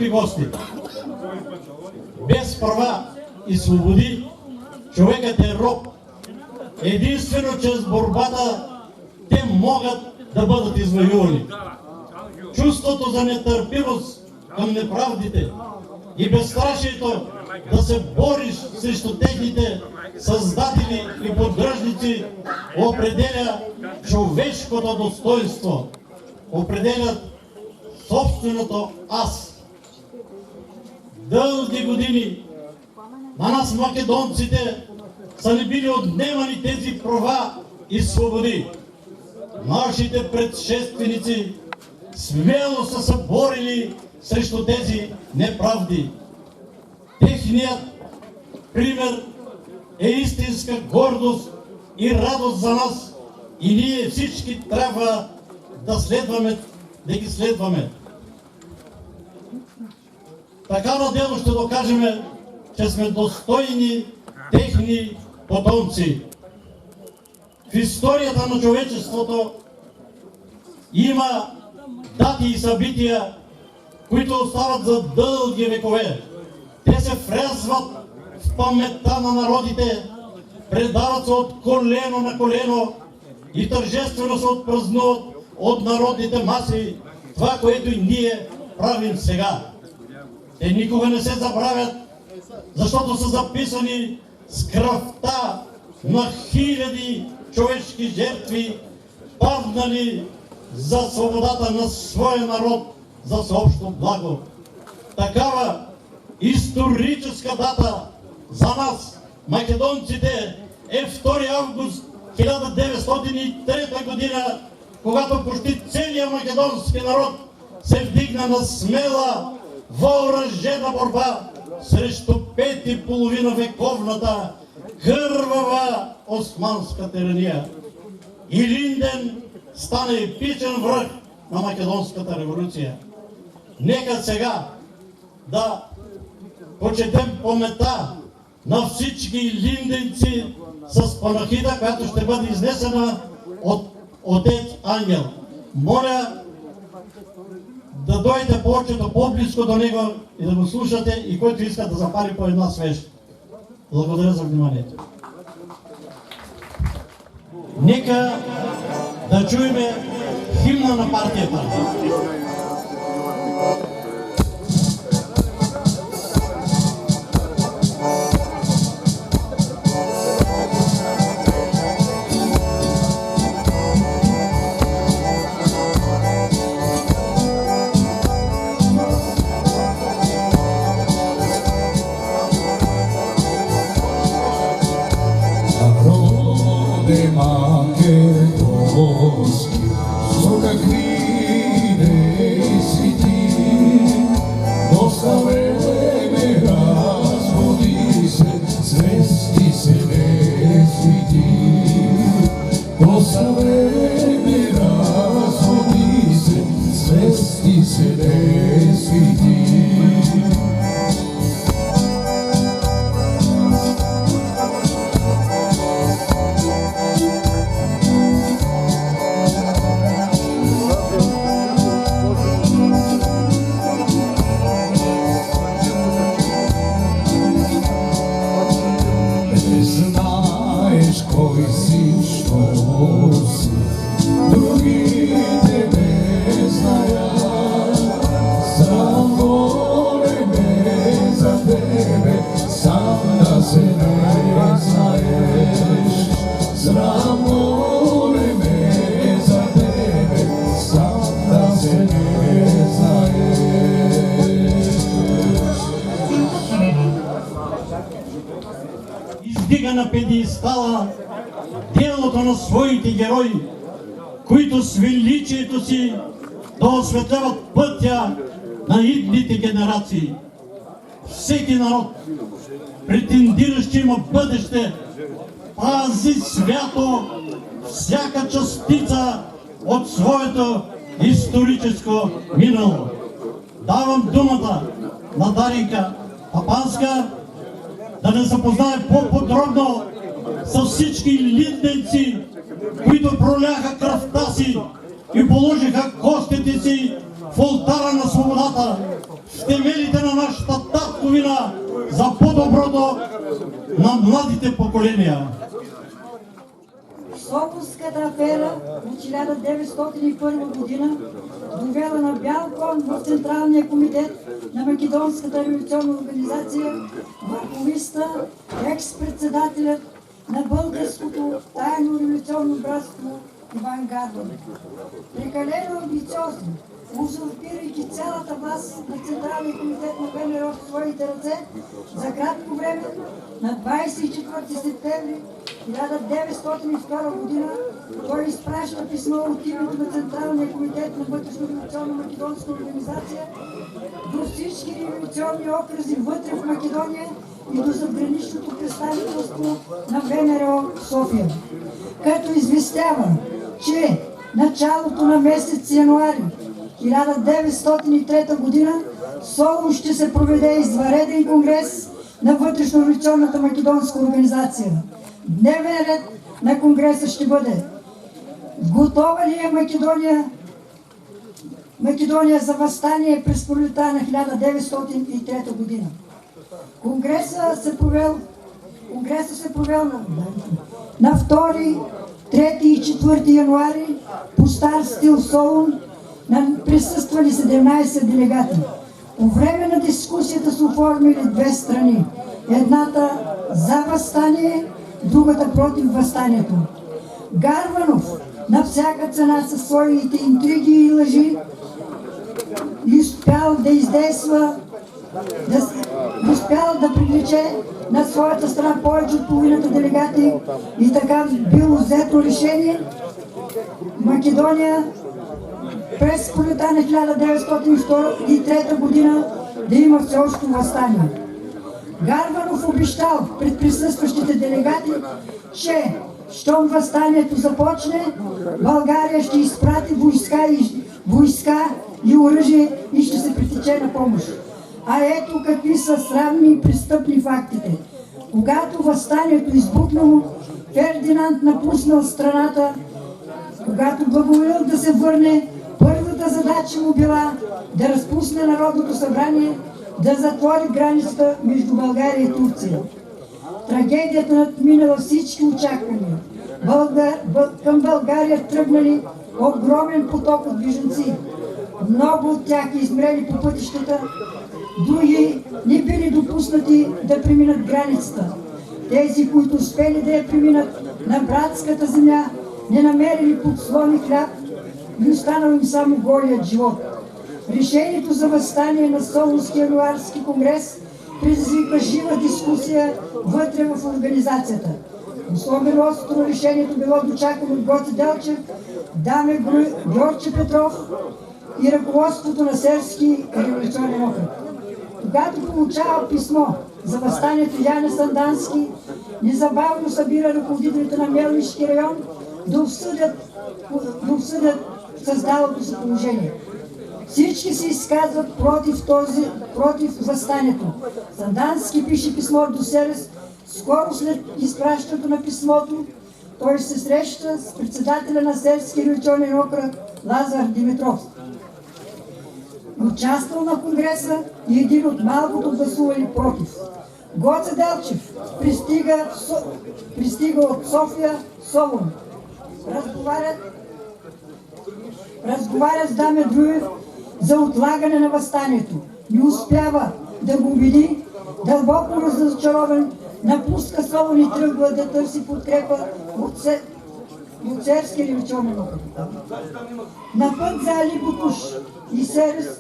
скъпи гости, без права и свободи човекът е роб. Единствено чрез борбата те могат да бъдат извоювани. Чувството за нетърпимост към неправдите и безстрашието да се бориш срещу техните създатели и поддръжници определя човешкото достоинство, определят собственото аз. Дълги години на нас, македонците, са ни били отнемани тези права и свободи. Нашите предшественици смело са се борили срещу тези неправди. Техният пример е истинска гордост и радост за нас и ние всички трябва да ги следваме. Така надело ще докажем, че сме достойни техни потомци. В историята на човечеството има дати и събития, които остават за дълги векове. Те се врязват в паметта на народите, предават се от колено на колено и тържествено се отпразнуват от народните маси, това, което и ние правим сега. Те никога не се забравят, защото са записани с кръвта на хиляди човешки жертви, паднали за свободата на своя народ, за всеобщо благо. Такава историческа дата за нас, македонците, е 2 август 1903 година, когато почти целият македонски народ се вдигна на смела, въоръжена борба срещу 5,5 вековната кървава османска тирания. Илинден стана епичен връх на македонската революция. Нека сега да почетем паметта на всички илинденци с панахида, която ще бъде изнесена от отец Ангел. Моля да дойде повечето по-близко до него и да го слушате, и който иска да запали по една свещ. Благодаря за вниманието. Нека да чуем химна на партията. Издига на педестала делото на своите герои, които с величието си да осветляват пътя на идните генерации. Всеки народ, претендиращ, че има бъдеще, пази свято всяка частица от своето историческо минало. Давам думата на Даринка Папанска да не запознае по-подробно с всички линденци, които проляха кръвта си и положиха костите си в олтара на свободата, в темелите на нашата татковина за по-доброто на младите поколения. Солунската афера от 1901 година довела на бял кон в Централния комитет на Македонската революционна организация върховиста екс-председателят на Българското тайно революционно братство Иван Гарванов. Прекалено амбициозно, узурпирайки цялата власт на Централния комитет на ВМРО в своите ръце, за кратко време на 24 септември 1902 година той изпраща писмо от името на Централния комитет на вътрешно-революционна македонска организация до всички революционни окръзи вътре в Македония и до задграничното представителство на ВМРО в София, като известява, че началото на месец януари 1903 година в Солун ще се проведе извънреден конгрес на вътрешно-революционната македонска организация. Дневен ред на конгреса ще бъде: готова ли е Македония за въстание през пролетта на 1903 година? Конгресът се провел на 2, 3 и 4 януари по стар стил Солун. Присъствали 17 делегати. По време на дискусията са оформили две страни. Едната за въстание, другата против въстанието. Гарванов на всяка цена със своите интриги и лъжи успял да издейства, успял да привлече на своята страна повече от половината делегати и така било взето решение Македония през пролетта на 1903 година да има всеобщо въстание. Гарванов обещал пред присъстващите делегати, че щом въстанието започне, България ще изпрати войска и оръжие и ще се притече на помощ. А ето какви са срамни и престъпни фактите. Когато въстанието избухнало, Фердинанд напуснал страната, когато благоволил да се върне, първата задача му била да разпусне Народното събрание, да затвори границата между България и Турция. Трагедията надминала всички очаквания. Към България тръгнали огромен поток от бежанци. Много от тях измрели по пътищата, други не били допуснати да преминат границата. Тези, които успели да я преминат на братската земя, не намерили подслон и хляб и останал им само голият живот. Решението за въстание на Солунския януарски конгрес предизвика жива дискусия вътре в организацията. Особено остро решението било дочакано от Гоце Делчев, Даме Георче Петров и ръководството на Серски революционен окръг. Когато получава писмо за въстанието, Яне Сандански незабавно събира ръководителите на Мелнишки район да обсъдят създалото се положение. Всички се изказват против въстанието. Сандански пише писмо до Серес. Скоро след изпращането на писмото, той се среща с председателя на Серски революционен окръг Лазар Димитров. Участвал на конгреса и един от малкото гласували против. Гоце Делчев пристига от София, Солун. Разговаря с Даме Друев за отлагане на въстанието. Не успява да го убеди, дълбоко разочарован, напуска Солун и тръгва да търси подкрепа от Серски революционен окръг. На път за Али Бутуш и Серес,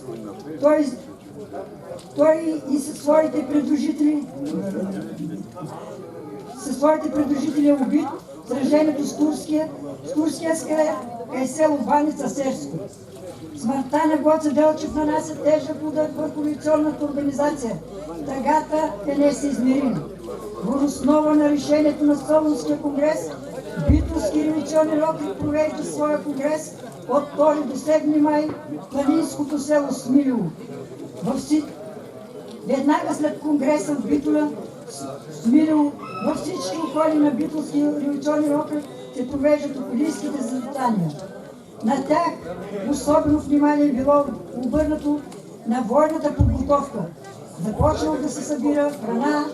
той и със своите придружители е убит в сражението с турския скалер е село Баница Серско. Смъртта на Гоце Делчев нанася тежък удар върху революционната организация. Тъгата е несъизмерима. Въз основа на решението на Солунския конгрес, Битолски революционен окръг провежда своя конгрес от 2 до 7 май в планинското село Смилево. Веднага след конгреса в Битола, Смилево, във всички околи на Битолски революционен окръг се провеждат околийските заседания. На тях особено внимание било обърнато на военната подготовка. Започнало да се събира храна,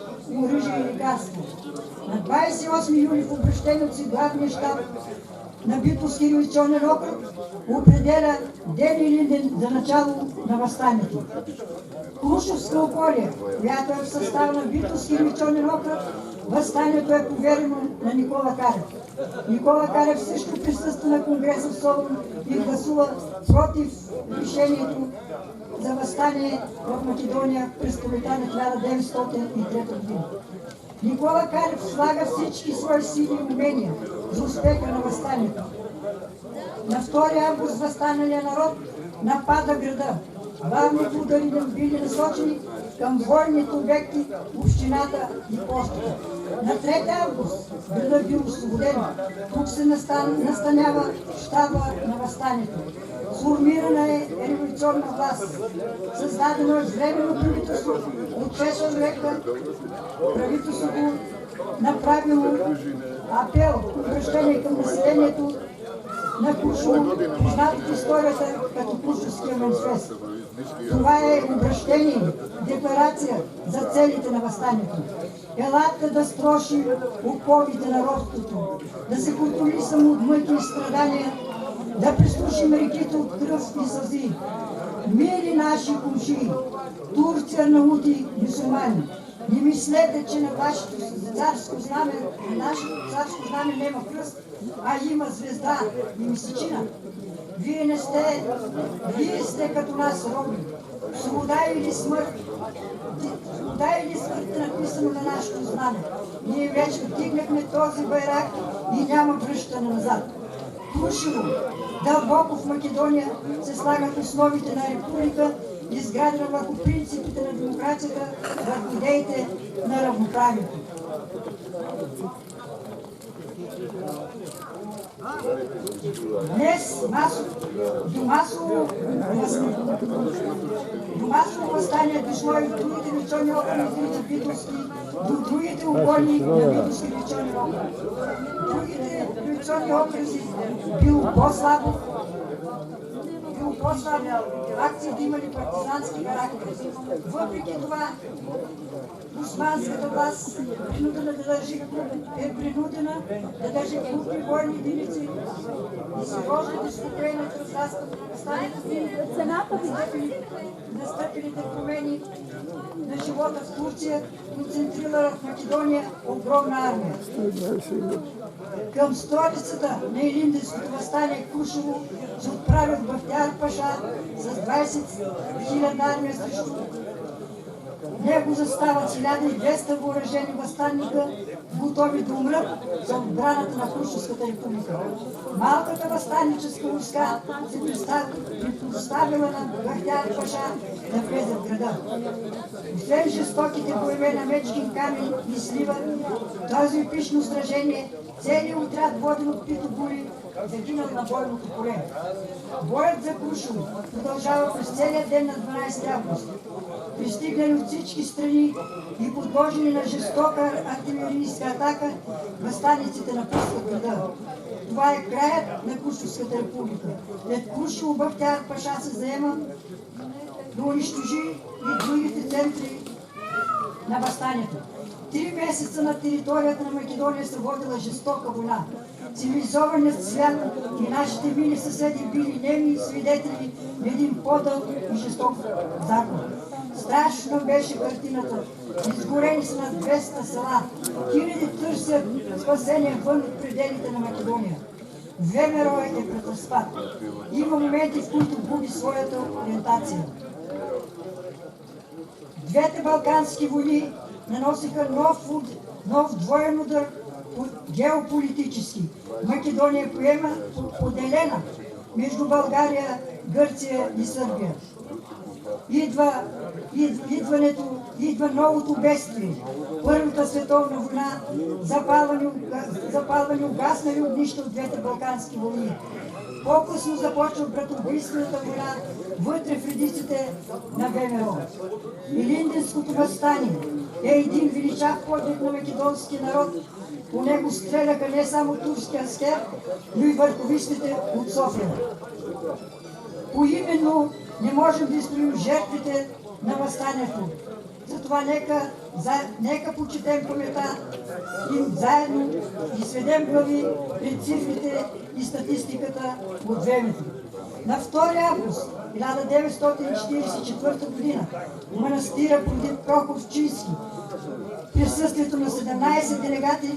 оръжие и лекарства. На 28 юли в обращението си главния щаб на Битолски революционен окръг определя ден или ден за начало на въстанието. Крушовска околия, която е в състава на Битолски революционен окръг, въстанието е поверено на Никола Карев. Никола Карев също присъства на конгреса в Солун и гласува против решението за въстание в Македония през пролетта на 1903 година. Никола Карев слага всички свои сили и умения за успеха на въстанието. На 2 август въстаналия народ напада града. Главните удари били насочени към военните обекти, общината и постата. На 3 август градът бил освободен. Тук се настанява щаба на въстанието. Сформирана е революционна власт. Създадено е временно правителство от 6 човека. Правителството направило апел, обръщение към населението на Крушово, познато в историята като Крушовския манифест. Това е обращение, декларация за целите на въстанието. Елата да строши оковите на робството, да се контроли само от мъки и страдания, да пресушим реките от кръв и сълзи. Мили наши кумши, турци, арнаути, мюсюлмани, не мислете, че на вашето царско знаме, нашето царско знаме няма кръст, а има звезда и месечина. Вие не сте, вие сте като нас роби. Свобода или смърт? Свобода или смърт е написано на нашето знаме. Ние вече вдигнахме този байрак и няма връщане назад. Крушево, дълбоко в Македония се слагат основите на република, изградена върху принципите на демокрацията, върху идеите на равноправието. Днес до масово въстание дошло и в другите революционни окръзи на Битолски, до другите обони на Битолски революционни окръзи. Другите революционни окръзи било по-слабо, акциите имали партизански характер. Въпреки това, османската власт е принудена да държи крупни военни единици и се вожда безпокойната разрастване на въстанието. Настъпилите промени на живота в Турция концентрира в Македония огромна армия. Към столицата на Илинденското въстание Крушево се отправят Бахтияр Паша с 20 000 армия срещу него застават 1200 въоръжени въстанника, готови да умрат за отбраната на Крушевската република. Малката въстанническа войска се предоставила на Бахтияр Паша да влезе в града. Освен жестоките боеве на Мечкин камен и Слива, този епично сражение, целият отряд, воден от Пито Бури, загинал на бойното поле. Боят за Крушево продължава през целия ден на 12 август. Пристигнали от всички страни и подложени на жестока артилерийска атака, въстаниците напускат града. Това е краят на Крушевската република. След Крушево Бахтияр Паша се заема да унищожи и другите центри на въстанието. 3 месеца на територията на Македония се водила жестока война. Цивилизованият свят и нашите мили съседи били неми свидетели на един по-дълг и жесток закон. Страшно беше картината. Изгорени са на 200 села. Хиляди търсят спасение вън от пределите на Македония. ВМРО е пред разпад. Има моменти, в които губи своята ориентация. Двете балкански войни наносиха нов двоен удар геополитически. Македония поема поделена между България, Гърция и Сърбия. Идва новото бедствие. Първата световна война, запалвани угаснали огнища от двете балкански войни. По-късно започва братоубийствената война вътре в редиците на ВМРО. Илинденското въстание е един величав подвиг на македонски народ. По него стреляха не само турски аскер, но и върховистите от София. Поименно не можем да изброим жертвите на въстанието. Затова нека почетем паметта им заедно и сведем глави пред цифрите и статистиката от времето. На 2 август 1944 година в манастира Прохорчийски присъствието на 17 делегати,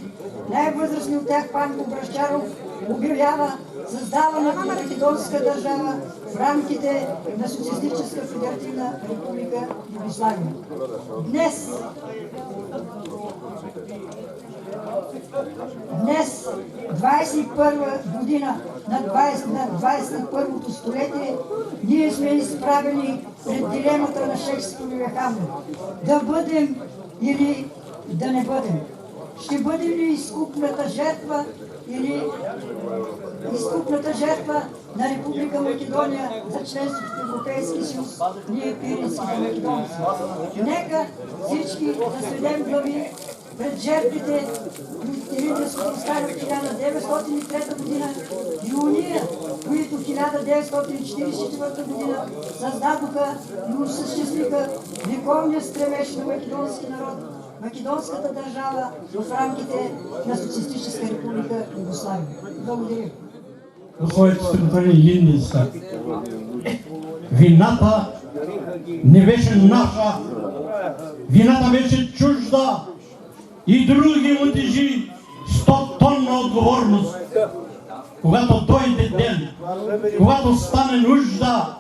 най-възрастни от тях пан Обращаров, обявява създаването на македонска държава в рамките на Социалистическа федеративна република Югославия. Днес, 21 година на 21-то столетие, ние сме изправени пред дилемата на Шекспировия Хамлет. Да бъдем или да не бъдем. Ще бъдем ли изкупната жертва или изкупната жертва на Република Македония за членството в Европейския съюз, ние пиринските македонци. Нека всички да сведем глави пред жертвите от Илинденското въстание от 1903 година и уния, които в 1944 година създадоха и осъществиха вековния стремеж на македонски народ, македонската държава в рамките на Социалистическа република Югославия. Благодаря. Условието сте готвили Илинденска. Вината не беше наша, вината беше чужда и други му тежи 100-тонна отговорност. Когато дойде ден, когато стане нужда,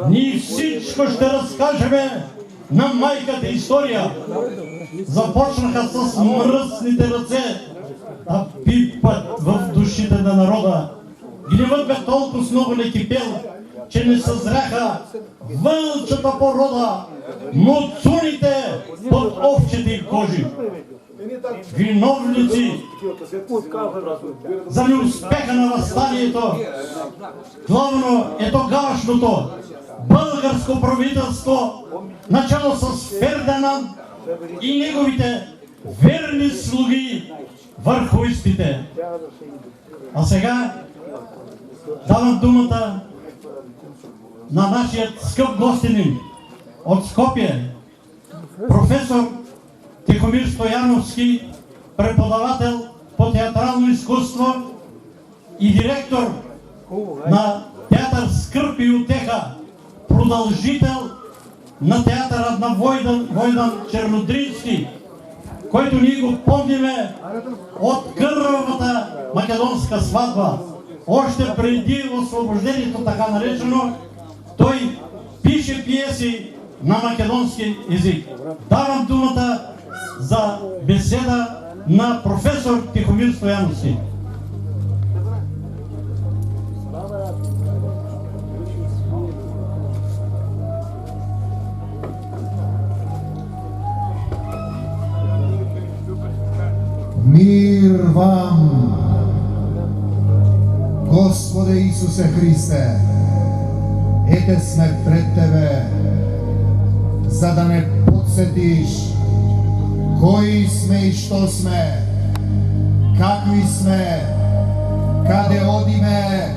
ние всичко ще разкажем на майката история. Започнаха с мръсните ръце да пипат в душите на народа. Гневът бе толкова много не кипел, че не съзряха вълчата порода, муцуните под овчите кожи. Виновници за неуспеха на въстанието главно е тогавашното българско правителство, начало с Фердинанд и неговите верни слуги върховистите. А сега давам думата на нашия скъп гостенин от Скопие, професор Тихомир Стояновски, преподавател по театрално изкуство и директор на театър Скръб и утеха, продължител на театъра на Войдан Чернодрийски, който ние го помниме от кървавата македонска сватба. Още преди освобождението, така наречено, той пише пиеси на македонски език. Давам думата за беседа на професор Тихомир Стояновски. Мир вам, Господе Исусе Христе, ете сме пред Тебе, за да не подсетиш кои сме и що сме, какви сме, къде одиме,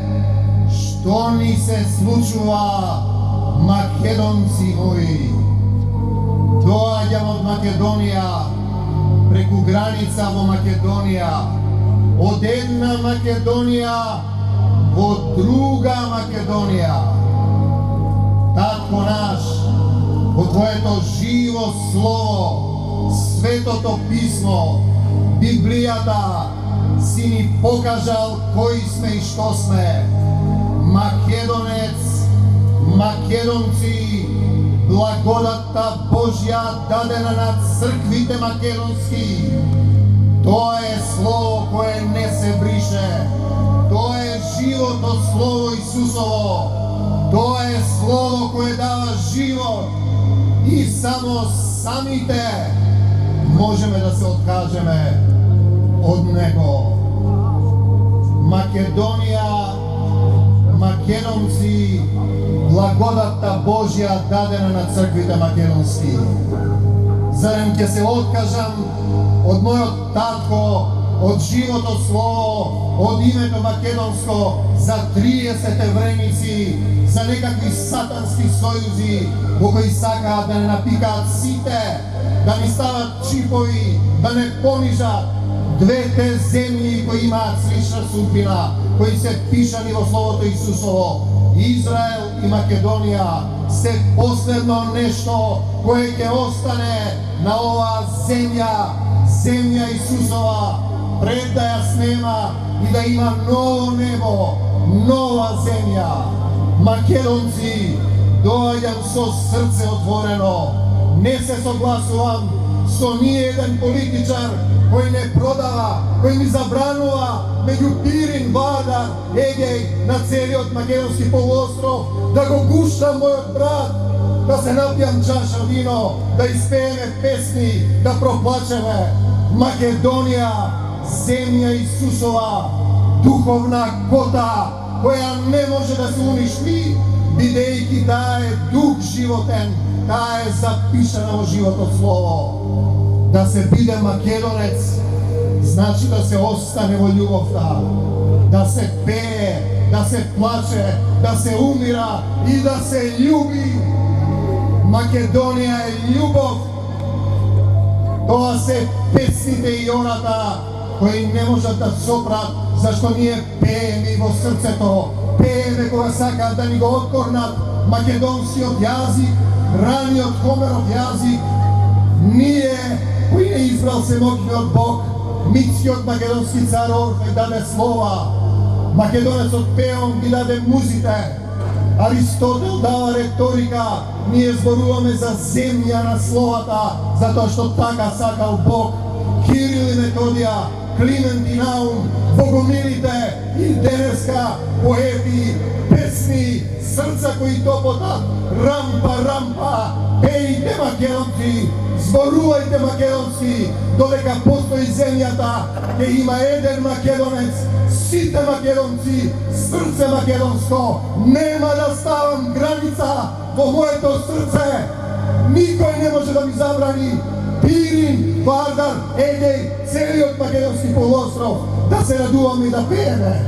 що ни се случва, македонци мои. Доаѓам од Македонија, преку граница во Македонија, од една Македонија во друга Македонија. Татко наш, во Твоето живо слово, Светото писмо, Библијата, си ни покажал кои сме и што сме. Македонец, македонци, благодатта Божја дадена на црквите македонски. Тоа е слово кое не се брише. Тоа е живото слово Исусово. Тоа е слово кое дава живот. И само самите можеме да се откажеме од него. Македонија, македонци, благодатта Божја дадена на црквите македонски. зарем ќе се откажам од мојот татко, од живото слово, од името македонско за 30 времици, за некакви сатански сојузи во кои сакаат да не напикаат сите, да ни стават чипови, да не понижат двете земји кои имаат слична судбина, кои се пишани во Словото Исусово. Израел и Македонија се последно нешто кое ќе остане на оваа земја, земја Исусова, пред да ја снема и да има ново небо, нова земја. Македонци, доаѓам со срце отворено. Не се согласувам со ниеден политичар кој не продава, кој ми забранува меѓу Пирин, Вардар, Егеј на целиот македонски полуостров да го гуштам мојот брат, да се напијам чаша вино, да испееме песни, да проплачеме. Македонија, земја Исусова, духовна кота, која не може да се уништи, бидејќи таа е дух животен, таа е запишана во живото слово. Да се биде македонец, значи да се остане во љубовта, да се пее, да се плаче, да се умира и да се љуби. Македонија е љубов. Тоа се песните и ората кои не можат да сопрат, зашто ние пееме во срцето, пееме кога сакаат да ни го откорнат македонскиот јазик, раниот Хомеров јазик. Ние, кој не избрал семокниот Бог, митскиот македонски цар Орфеј даде слова, македонецот Пеон ги даде музите, Аристотел дава реторика, ние зборуваме за земја на словата, затоа што така сакал Бог. Кирил и Методија, Климент и Наум, богомилите и денеска поети, песни, срца кои топотат, рампа, рампа, пејте македонци, зборувајте македонци, додека постои земјата, ќе има еден македонец, сите македонци, срце македонско, нема да ставам граница во моето срце, никој не може да ми забрани. Пирин, Вардар, Егеј, целиот македонски полуостров, да се радуваме и да пееме.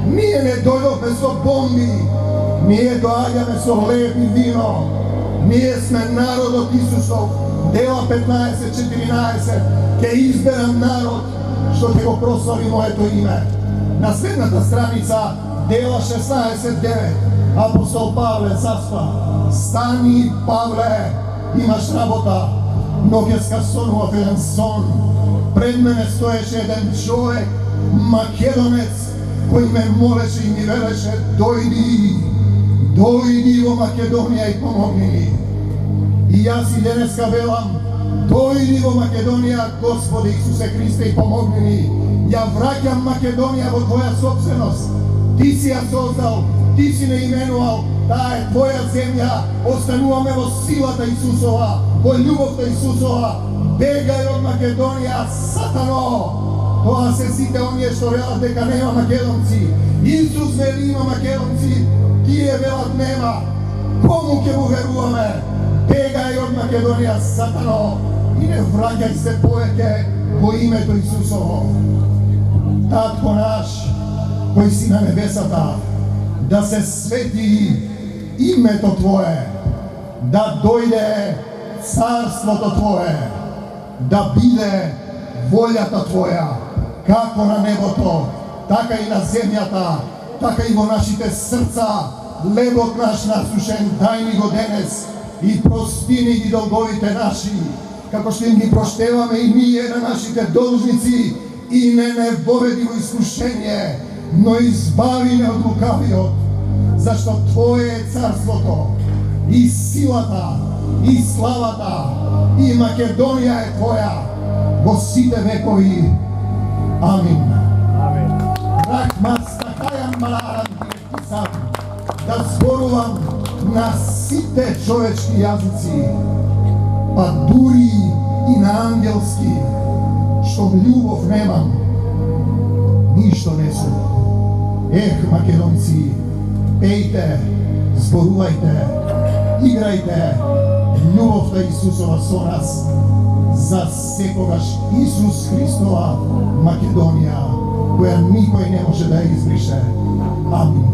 Ние не дојдовме со бомби, ние доаѓаме со леб и вино. Ние сме народот Исусов. Дела 15-14, ќе изберам народ што ќе го прослави моето име. На следната страница, Дела 16:9, апостол Павле заспа. Стани, Павле, имаш работа. Ноќеска сонував еден сон. Пред мене стоеше еден човек, македонец, кој ме молеше и ми велеше: дојди во Македонија и помогни ни. И јас и денеска велам: дојди во Македонија, Господи Исусе Христе, и помогни ни. Ја враќам Македонија во Твоја собственост. Ти си ја создал, Ти си не именувал, таа е Твоја земја. Остануваме во силата Исусова, во љубовта Исусова. Бегај од Македонија, сатано! Тоа се сите оние што велат дека нема македонци. Исус вели има македонци, тие велат нема. Кому ќе му веруваме? Бегај од Македонија, сатано! И не враќај се повеќе во името Исусово. Татко наш, кој си на небесата, да се свети името Твое, да дојде царството Твое, да биде волјата Твоја, како на небото, така и на земјата, така и во нашите срца. Лебот наш насушен, дај ни го денес и прости ни ги долговите наши, како што им ги проштеваме и ние на нашите должници, и не воведи во искушение, но избави не од лукавиот, зашто Твое е царството, и силата, и славата, и Македонија е Твоја во сите векови. Амин. Рахмастахајам маларан тиртисам, да зборувам на сите човечки јазици, па дури и на ангелски, што љубов немам, ништо не сум. Ех, македонци, пејте, зборувајте, играјте, љубовта Исусова со нас. за секогаш Исус Христова Македонија, која никој не може да ја избрише. Амин.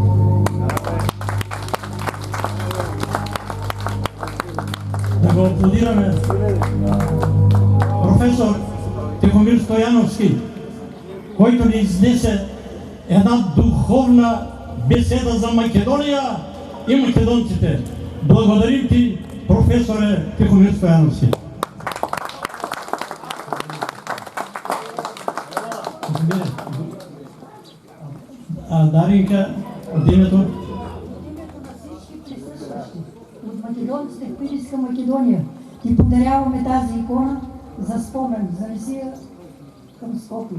Да го аплодираме професор Тихомир Стојановски, којто ни изнесе една духовна беседа за Македонија и македонците. Благодарим ти, професоре Тихомир Стојановски. А Даринка, од името? От македонците в Пиринска Македония ти подаряваме тази икона за спомен, за Месия към Скопие.